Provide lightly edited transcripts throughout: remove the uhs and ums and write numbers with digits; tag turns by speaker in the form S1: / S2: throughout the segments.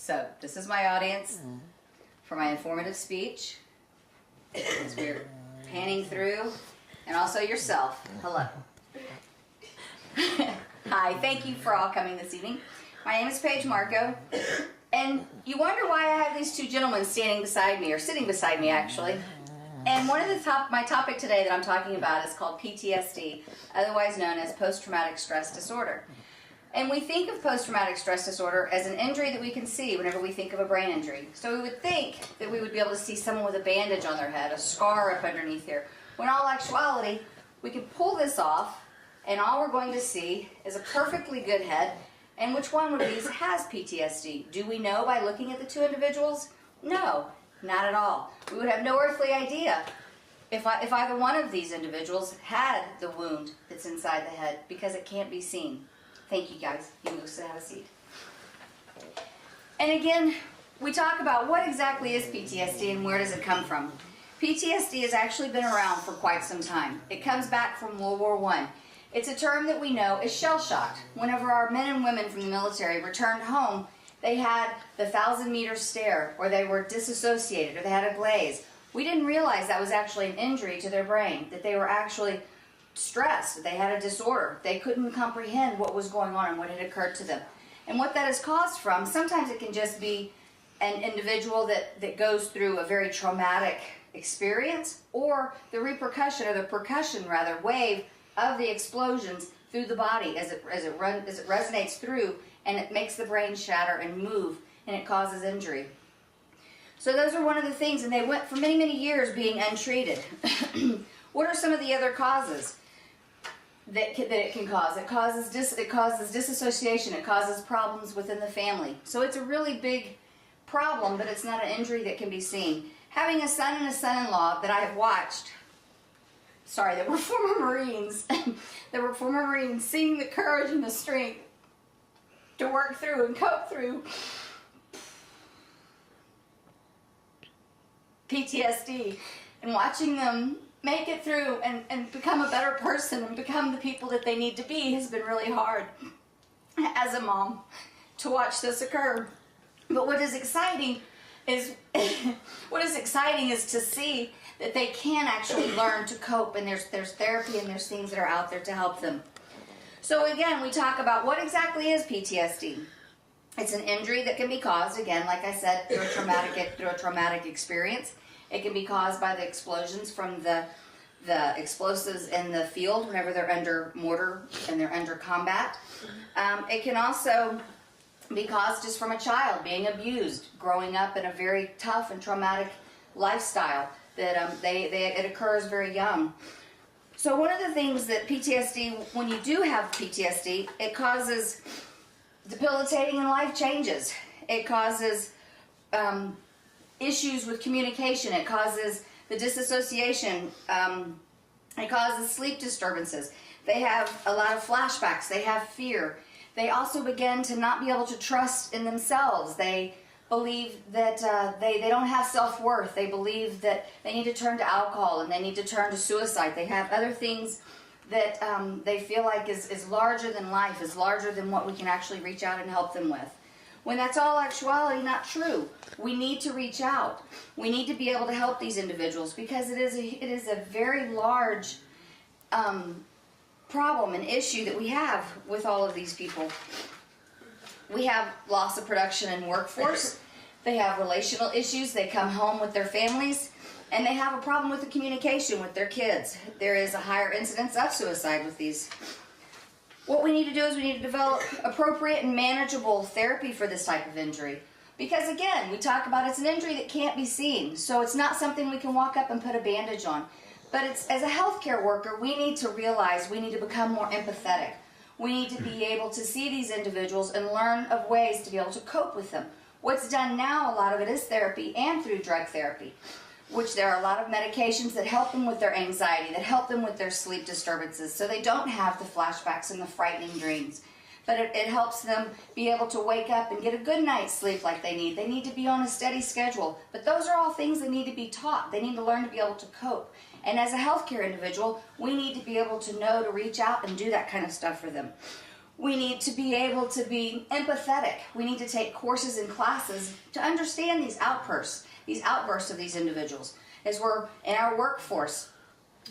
S1: So this is my audience for my informative speech. As we're panning through, and also yourself. Hello. Hi, thank you for all coming this evening. My name is Paige Marco, and you wonder why I have these two gentlemen standing beside me, or sitting beside me actually. And one of my topic today that I'm talking about is called PTSD, otherwise known as post-traumatic stress disorder. And we think of post-traumatic stress disorder as an injury that we can see whenever we think of a brain injury. So we would think that we would be able to see someone with a bandage on their head, a scar up underneath here, when in all actuality, we can pull this off, and all we're going to see is a perfectly good head. And which one of these has PTSD? Do we know by looking at the two individuals? No, not at all. We would have no earthly idea if either one of these individuals had the wound that's inside the head, because it can't be seen. Thank you, guys. You can go sit, have a seat. And again, we talk about what exactly is PTSD and where does it come from. PTSD has actually been around for quite some time. It comes back from World War I. It's a term that we know is shell-shocked. Whenever our men and women from the military returned home, they had the 1,000-meter stare, or they were disassociated, or they had a glaze. We didn't realize that was actually an injury to their brain, that they were actually stressed, they had a disorder. They couldn't comprehend what was going on and what had occurred to them. And what that is caused from, sometimes it can just be an individual that goes through a very traumatic experience, or the repercussion, or the percussion rather, wave of the explosions through the body as it resonates through, and it makes the brain shatter and move, and it causes injury. So those are one of the things, and they went for many, many years being untreated. What are some of the other causes that it can cause? It causes disassociation. It causes problems within the family. So it's a really big problem, but it's not an injury that can be seen. Having a son and a son-in-law that I have watched, that were former Marines, seeing the courage and the strength to work through and cope through PTSD, and watching them make it through and become a better person and become the people that they need to be has been really hard as a mom to watch this occur. But what is exciting is to see that they can actually learn to cope, and there's therapy and there's things that are out there to help them. So again, we talk about what exactly is PTSD. It's an injury that can be caused, again, like I said, through a traumatic experience. It can be caused by the explosions from the explosives in the field whenever they're under mortar and they're under combat. It can also be caused just from a child being abused, growing up in a very tough and traumatic lifestyle that it occurs very young. So one of the things that PTSD, when you do have PTSD, it causes debilitating and life changes. It causes issues with communication. It causes the disassociation. It causes sleep disturbances. They have a lot of flashbacks. They have fear. They also begin to not be able to trust in themselves. They believe that they don't have self-worth. They believe that they need to turn to alcohol and they need to turn to suicide. They have other things that they feel like is larger than life, is larger than what we can actually reach out and help them with. When that's all actuality not true. We need to reach out. We need to be able to help these individuals, because it is a very large problem and issue that we have with all of these people. We have loss of production and workforce. They have relational issues. They come home with their families, and they have a problem with the communication with their kids. There is a higher incidence of suicide with these. What we need to do is we need to develop appropriate and manageable therapy for this type of injury. Because again, we talk about it's an injury that can't be seen. So it's not something we can walk up and put a bandage on. But as a healthcare worker, we need to realize we need to become more empathetic. We need to be able to see these individuals and learn of ways to be able to cope with them. What's done now, a lot of it is therapy and through drug therapy, which there are a lot of medications that help them with their anxiety, that help them with their sleep disturbances, so they don't have the flashbacks and the frightening dreams. But it helps them be able to wake up and get a good night's sleep like they need. They need to be on a steady schedule. But those are all things that need to be taught. They need to learn to be able to cope. And as a healthcare individual, we need to be able to know to reach out and do that kind of stuff for them. We need to be able to be empathetic. We need to take courses and classes to understand these outbursts of these individuals. As we're in our workforce,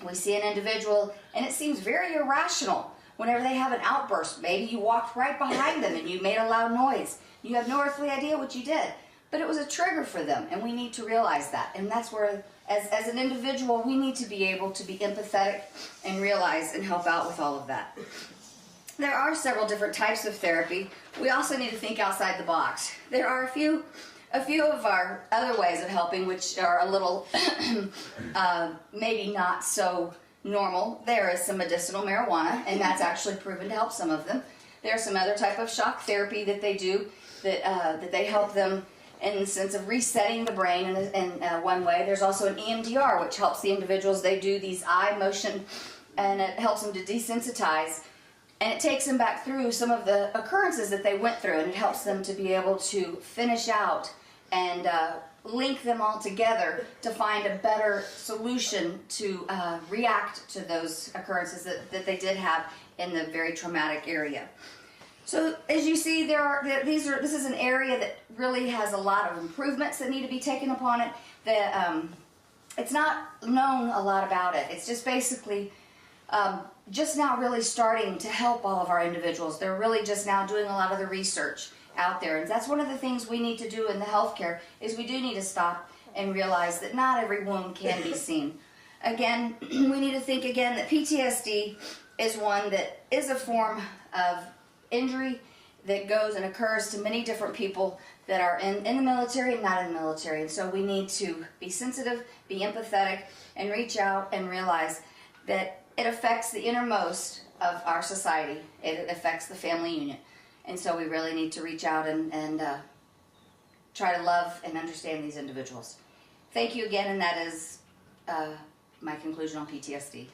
S1: we see an individual and it seems very irrational whenever they have an outburst. Maybe you walked right behind them and you made a loud noise. You have no earthly idea what you did, but it was a trigger for them, and we need to realize that. And that's where, as an individual, we need to be able to be empathetic and realize and help out with all of that. There are several different types of therapy. We also need to think outside the box. There are a few of our other ways of helping which are a little maybe not so normal. There is some medicinal marijuana, and that's actually proven to help some of them. There's some other type of shock therapy that they do that they help them in the sense of resetting the brain in one way. There's also an EMDR, which helps the individuals. They do these eye motion, and it helps them to desensitize, and it takes them back through some of the occurrences that they went through, and it helps them to be able to finish out and link them all together to find a better solution to react to those occurrences that they did have in the very traumatic area. So as you see, this is an area that really has a lot of improvements that need to be taken upon it. It's not known a lot about it. It's just basically just now really starting to help all of our individuals. They're really just now doing a lot of the research out there, and that's one of the things we need to do in the healthcare, is we do need to stop and realize that not every wound can be seen. Again, we need to think again that PTSD is one that is a form of injury that goes and occurs to many different people that are in the military and not in the military. And so we need to be sensitive, be empathetic, and reach out and realize that it affects the innermost of our society. It affects the family unit. And so we really need to reach out and try to love and understand these individuals. Thank you again, and that is my conclusion on PTSD.